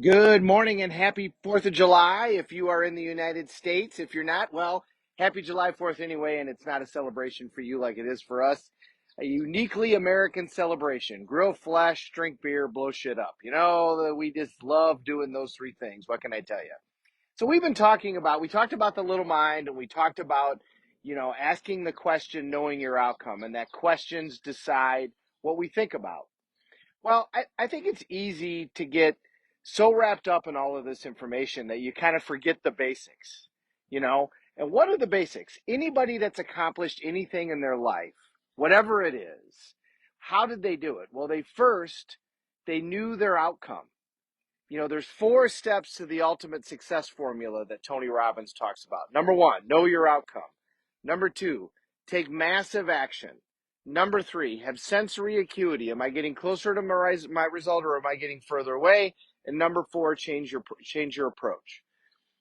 Good morning and happy 4th of July if you are in the United States. If you're not, well, happy July 4th anyway, and it's not a celebration for you like it is for us. A uniquely American celebration. Grill flesh, drink beer, blow shit up. We just love doing those three things. What can I tell you? So we talked about the little mind, and we talked about, asking the question, knowing your outcome, and that questions decide what we think about. Well, I think it's easy to get so wrapped up in all of this information that you kind of forget the basics, you know? And what are the basics? Anybody that's accomplished anything in their life, whatever it is, how did they do it? Well, they knew their outcome. There's 4 steps to the ultimate success formula that Tony Robbins talks about. Number 1, know your outcome. Number 2, take massive action. Number 3, have sensory acuity. Am I getting closer to my result, or am I getting further away? And number 4, change your approach.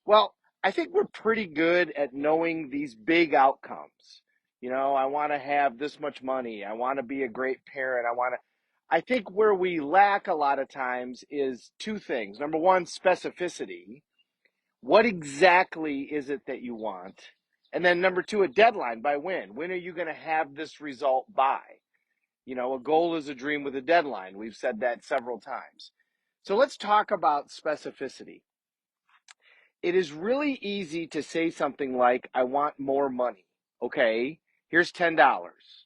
Well, I think we're pretty good at knowing these big outcomes. I want to have this much money. I want to be a great parent. I think where we lack a lot of times is 2 things. Number 1, specificity. What exactly is it that you want? And then number 2, a deadline. By when? When are you going to have this result by? A goal is a dream with a deadline. We've said that several times. So let's talk about specificity. It is really easy to say something like, I want more money. Okay, here's $10.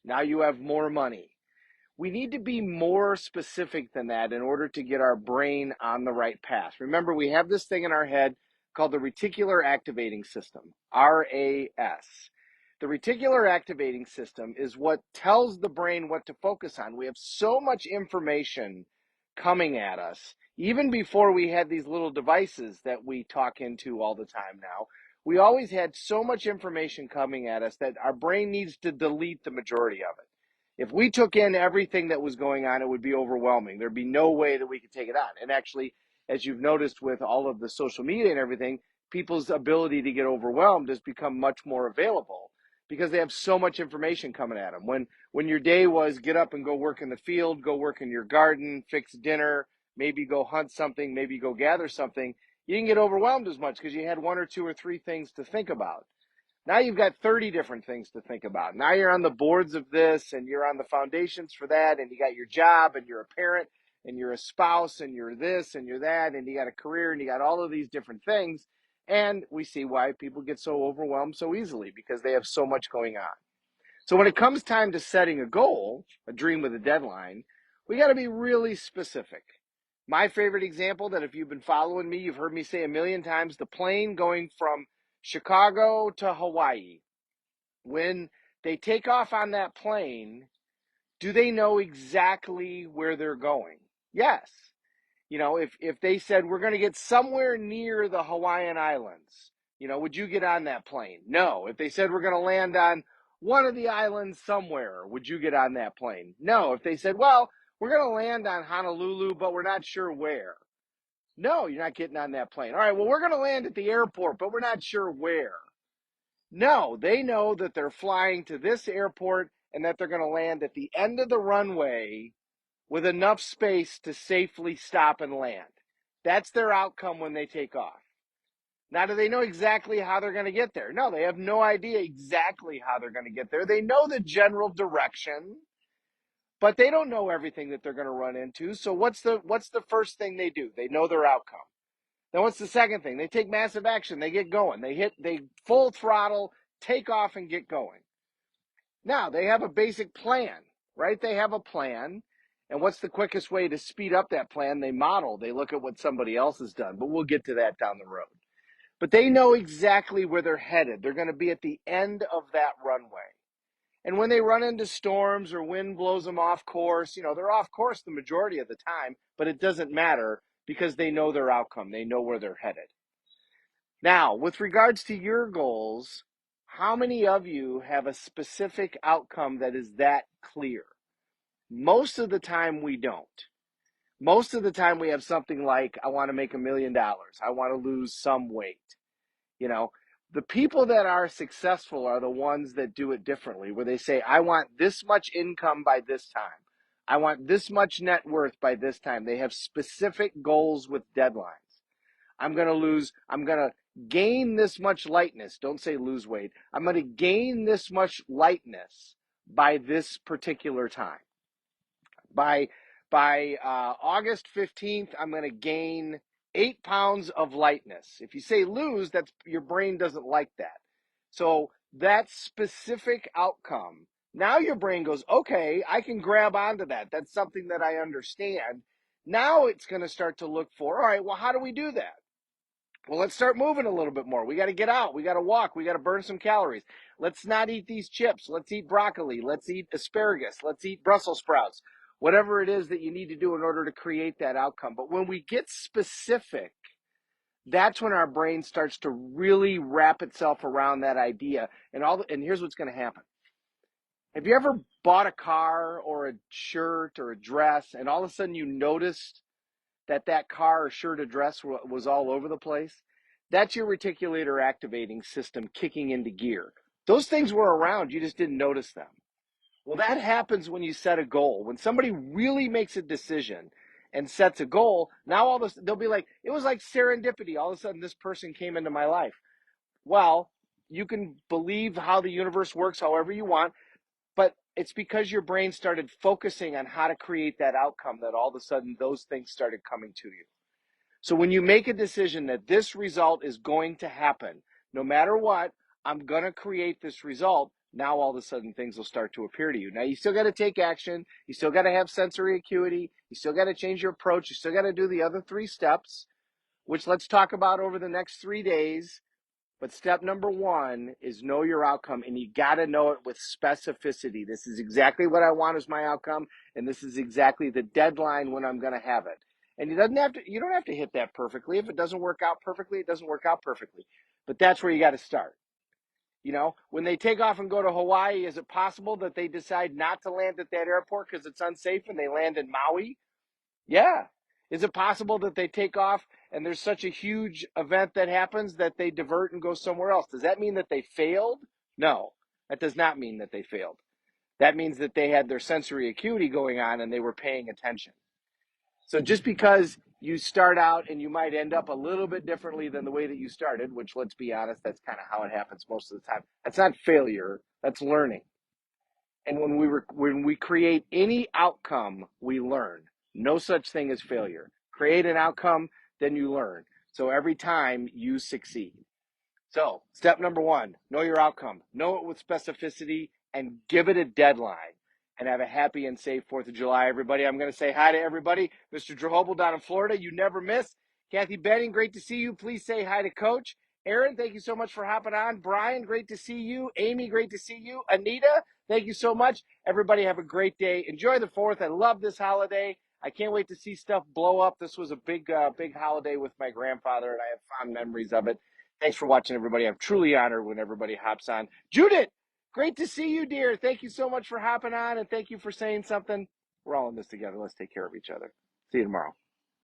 Now you have more money. We need to be more specific than that in order to get our brain on the right path. Remember, we have this thing in our head called the reticular activating system, RAS. The reticular activating system is what tells the brain what to focus on. We have so much information coming at us, even before we had these little devices that we talk into all the time now. We always had so much information coming at us that our brain needs to delete the majority of it. If we took in everything that was going on, it would be overwhelming. There'd be no way that we could take it on. And actually, as you've noticed with all of the social media and everything, people's ability to get overwhelmed has become much more available because they have so much information coming at them. When your day was get up and go work in the field, go work in your garden, fix dinner, maybe go hunt something, maybe go gather something, you didn't get overwhelmed as much because you had 1 or 2 or 3 things to think about. Now you've got 30 different things to think about. Now you're on the boards of this, and you're on the foundations for that, and you got your job, and you're a parent, and you're a spouse, and you're this, and you're that, and you got a career, and you got all of these different things. And we see why people get so overwhelmed so easily, because they have so much going on. So when it comes time to setting a goal, a dream with a deadline, we got to be really specific. My favorite example, that if you've been following me, you've heard me say a million times, the plane going from Chicago to Hawaii. When they take off on that plane, do they know exactly where they're going? Yes. If they said, we're going to get somewhere near the Hawaiian Islands, would you get on that plane? No. If they said, we're going to land on one of the islands somewhere, would you get on that plane? No. If they said, well, we're going to land on Honolulu, but we're not sure where. No, you're not getting on that plane. All right, well, we're going to land at the airport, but we're not sure where. No, they know that they're flying to this airport and that they're going to land at the end of the runway with enough space to safely stop and land. That's their outcome when they take off. Now, do they know exactly how they're going to get there? No, they have no idea exactly how they're going to get there. They know the general direction, but they don't know everything that they're going to run into. So what's the first thing they do? They know their outcome. Then what's the second thing? They take massive action. They get going. They full throttle, take off and get going. Now, they have a basic plan, right? They have a plan. And what's the quickest way to speed up that plan? They model. They look at what somebody else has done. But we'll get to that down the road. But they know exactly where they're headed. They're going to be at the end of that runway. And when they run into storms or wind blows them off course, they're off course the majority of the time, but it doesn't matter because they know their outcome. They know where they're headed. Now, with regards to your goals, how many of you have a specific outcome that is that clear? Most of the time we don't. Most of the time we have something like, I want to make $1 million. I want to lose some weight. The people that are successful are the ones that do it differently, where they say, I want this much income by this time. I want this much net worth by this time. They have specific goals with deadlines. I'm going to gain this much lightness. Don't say lose weight. I'm going to gain this much lightness by this particular time. By August 15th, I'm going to gain 8 pounds of lightness. If you say lose, that's your brain doesn't like that. So that specific outcome, now your brain goes, okay, I can grab onto that. That's something that I understand. Now it's going to start to look for, all right, well, how do we do that? Well, let's start moving a little bit more. We got to get out. We got to walk. We got to burn some calories. Let's not eat these chips. Let's eat broccoli. Let's eat asparagus. Let's eat Brussels sprouts. Whatever it is that you need to do in order to create that outcome. But when we get specific, that's when our brain starts to really wrap itself around that idea. And here's what's going to happen. Have you ever bought a car or a shirt or a dress, and all of a sudden you noticed that car or shirt or dress was all over the place? That's your reticular activating system kicking into gear. Those things were around, you just didn't notice them. Well, that happens when you set a goal. When somebody really makes a decision and sets a goal, now all this, they'll be like, it was like serendipity. All of a sudden, this person came into my life. Well, you can believe how the universe works however you want, but it's because your brain started focusing on how to create that outcome that all of a sudden those things started coming to you. So when you make a decision that this result is going to happen, no matter what, I'm going to create this result, now all of a sudden things will start to appear to you. Now you still got to take action. You still got to have sensory acuity. You still got to change your approach. You still got to do the other 3 steps, which let's talk about over the next 3 days. But step number 1 is know your outcome, and you got to know it with specificity. This is exactly what I want as my outcome, and this is exactly the deadline when I'm going to have it. And you don't have to hit that perfectly. If it doesn't work out perfectly, it doesn't work out perfectly. But that's where you got to start. You know, when they take off and go to Hawaii, is it possible that they decide not to land at that airport because it's unsafe and they land in Maui? Yeah. Is it possible that they take off and there's such a huge event that happens that they divert and go somewhere else? Does that mean that they failed? No, that does not mean that they failed. That means that they had their sensory acuity going on and they were paying attention. So just because you start out and you might end up a little bit differently than the way that you started, which let's be honest, that's kind of how it happens most of the time. That's not failure, that's learning. And when we create any outcome, we learn. No such thing as failure. Create an outcome, then you learn. So every time you succeed. So step number 1, know your outcome. Know it with specificity and give it a deadline. And have a happy and safe 4th of July, everybody. I'm going to say hi to everybody. Mr. Drehobel down in Florida, you never miss. Kathy Benning, great to see you. Please say hi to Coach. Aaron, thank you so much for hopping on. Brian, great to see you. Amy, great to see you. Anita, thank you so much. Everybody have a great day. Enjoy the 4th. I love this holiday. I can't wait to see stuff blow up. This was a big holiday with my grandfather, and I have fond memories of it. Thanks for watching, everybody. I'm truly honored when everybody hops on. Judith, great to see you, dear. Thank you so much for hopping on, and thank you for saying something. We're all in this together. Let's take care of each other. See you tomorrow.